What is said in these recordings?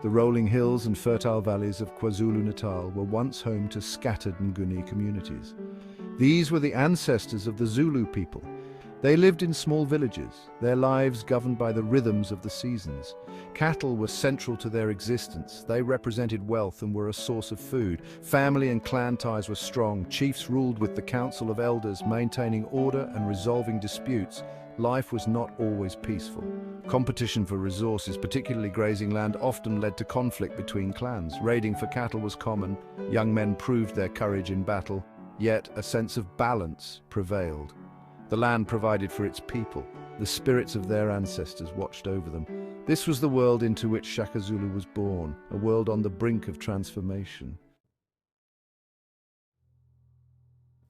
The rolling hills and fertile valleys of KwaZulu-Natal were once home to scattered Nguni communities. These were the ancestors of the Zulu people. They lived in small villages, their lives governed by the rhythms of the seasons. Cattle were central to their existence. They represented wealth and were a source of food. Family and clan ties were strong. Chiefs ruled with the council of elders, maintaining order and resolving disputes. Life was not always peaceful. Competition for resources, particularly grazing land, often led to conflict between clans. Raiding for cattle was common. Young men proved their courage in battle, yet a sense of balance prevailed. The land provided for its people. The spirits of their ancestors watched over them. This was the world into which Shaka Zulu was born, a world on the brink of transformation.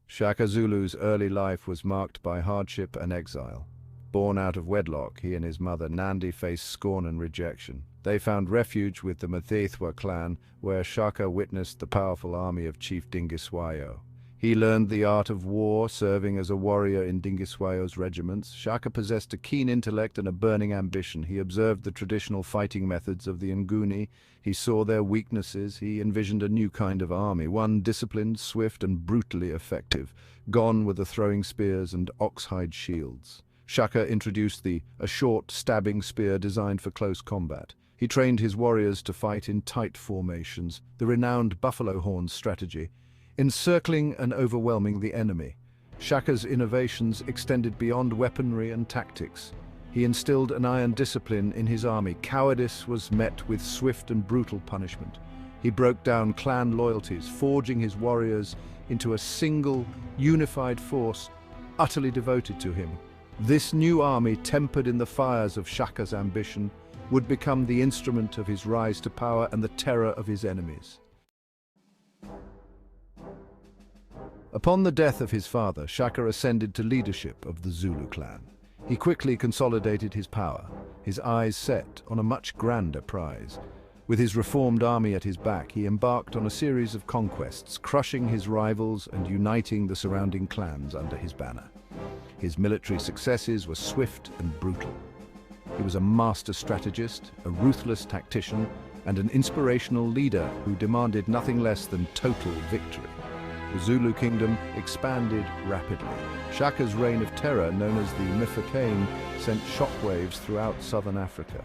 Shaka Zulu's early life was marked by hardship and exile. Born out of wedlock, he and his mother Nandi faced scorn and rejection. They found refuge with the Mathethwa clan, where Shaka witnessed the powerful army of Chief Dingiswayo. He learned the art of war, serving as a warrior in Dingiswayo's regiments. Shaka possessed a keen intellect and a burning ambition. He observed the traditional fighting methods of the Nguni. He saw their weaknesses. He envisioned a new kind of army, one disciplined, swift, and brutally effective. Gone were the throwing spears and ox-hide shields. Shaka introduced a short, stabbing spear designed for close combat. He trained his warriors to fight in tight formations, the renowned buffalo horns strategy, encircling and overwhelming the enemy. Shaka's innovations extended beyond weaponry and tactics. He instilled an iron discipline in his army. Cowardice was met with swift and brutal punishment. He broke down clan loyalties, forging his warriors into a single, unified force, utterly devoted to him. This new army, tempered in the fires of Shaka's ambition, would become the instrument of his rise to power and the terror of his enemies. Upon the death of his father, Shaka ascended to leadership of the Zulu clan. He quickly consolidated his power, his eyes set on a much grander prize. With his reformed army at his back, he embarked on a series of conquests, crushing his rivals and uniting the surrounding clans under his banner. His military successes were swift and brutal. He was a master strategist, a ruthless tactician, and an inspirational leader who demanded nothing less than total victory. The Zulu kingdom expanded rapidly. Shaka's reign of terror, known as the Mifakane, sent shockwaves throughout southern Africa.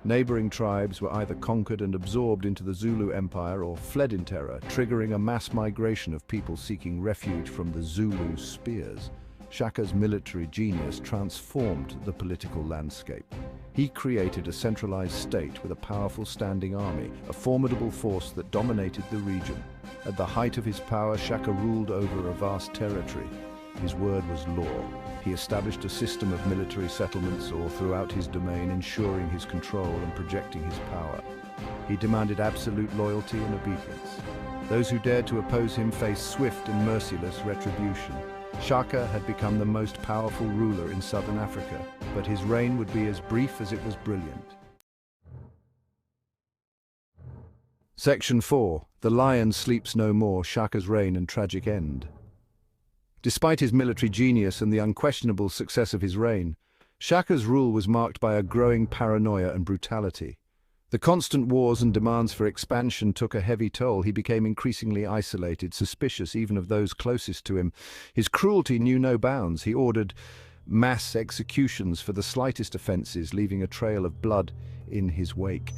Neighboring tribes were either conquered and absorbed into the Zulu Empire or fled in terror, triggering a mass migration of people seeking refuge from the Zulu spears. Shaka's military genius transformed the political landscape. He created a centralized state with a powerful standing army, a formidable force that dominated the region. At the height of his power, Shaka ruled over a vast territory. His word was law. He established a system of military settlements all throughout his domain, ensuring his control and projecting his power. He demanded absolute loyalty and obedience. Those who dared to oppose him faced swift and merciless retribution. Shaka had become the most powerful ruler in southern Africa, but his reign would be as brief as it was brilliant. Section 4. The Lion Sleeps No More, Shaka's Reign and Tragic End. Despite his military genius and the unquestionable success of his reign, Shaka's rule was marked by a growing paranoia and brutality. The constant wars and demands for expansion took a heavy toll. He became increasingly isolated, suspicious even of those closest to him. His cruelty knew no bounds. He ordered mass executions for the slightest offenses, leaving a trail of blood in his wake.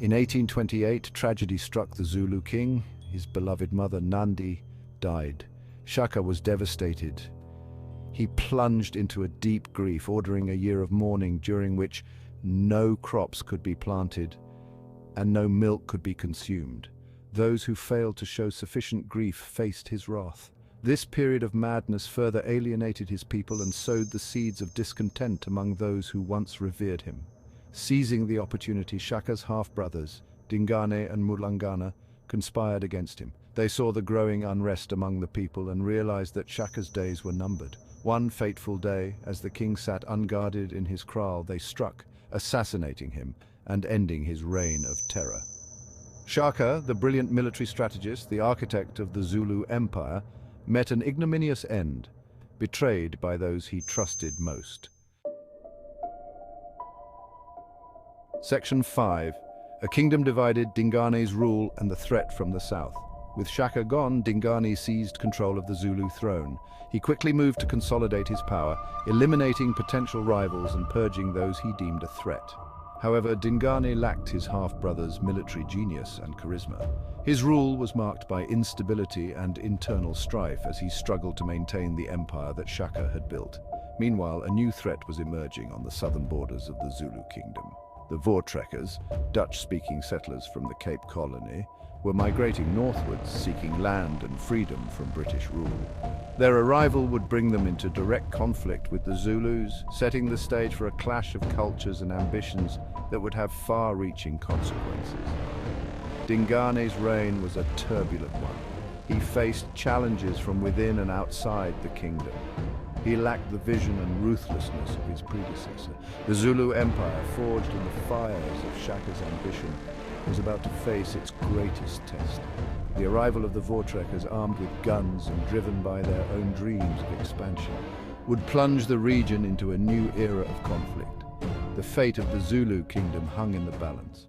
In 1828, tragedy struck the Zulu king. His beloved mother, Nandi, died. Shaka was devastated. He plunged into a deep grief, ordering a year of mourning during which no crops could be planted and no milk could be consumed. Those who failed to show sufficient grief faced his wrath. This period of madness further alienated his people and sowed the seeds of discontent among those who once revered him. Seizing the opportunity, Shaka's half-brothers, Dingane and Mulangana, conspired against him. They saw the growing unrest among the people and realized that Shaka's days were numbered. One fateful day, as the king sat unguarded in his kraal, they struck, assassinating him and ending his reign of terror. Shaka, the brilliant military strategist, the architect of the Zulu Empire, met an ignominious end, betrayed by those he trusted most. Section 5. A kingdom divided, Dingane's rule and the threat from the south. With Shaka gone, Dingane seized control of the Zulu throne. He quickly moved to consolidate his power, eliminating potential rivals and purging those he deemed a threat. However, Dingane lacked his half-brother's military genius and charisma. His rule was marked by instability and internal strife as he struggled to maintain the empire that Shaka had built. Meanwhile, a new threat was emerging on the southern borders of the Zulu kingdom. The Voortrekkers, Dutch-speaking settlers from the Cape Colony, were migrating northwards, seeking land and freedom from British rule. Their arrival would bring them into direct conflict with the Zulus, setting the stage for a clash of cultures and ambitions that would have far-reaching consequences. Dingane's reign was a turbulent one. He faced challenges from within and outside the kingdom. He lacked the vision and ruthlessness of his predecessor. The Zulu Empire, forged in the fires of Shaka's ambition, was about to face its greatest test. The arrival of the Voortrekkers, armed with guns and driven by their own dreams of expansion, would plunge the region into a new era of conflict. The fate of the Zulu kingdom hung in the balance.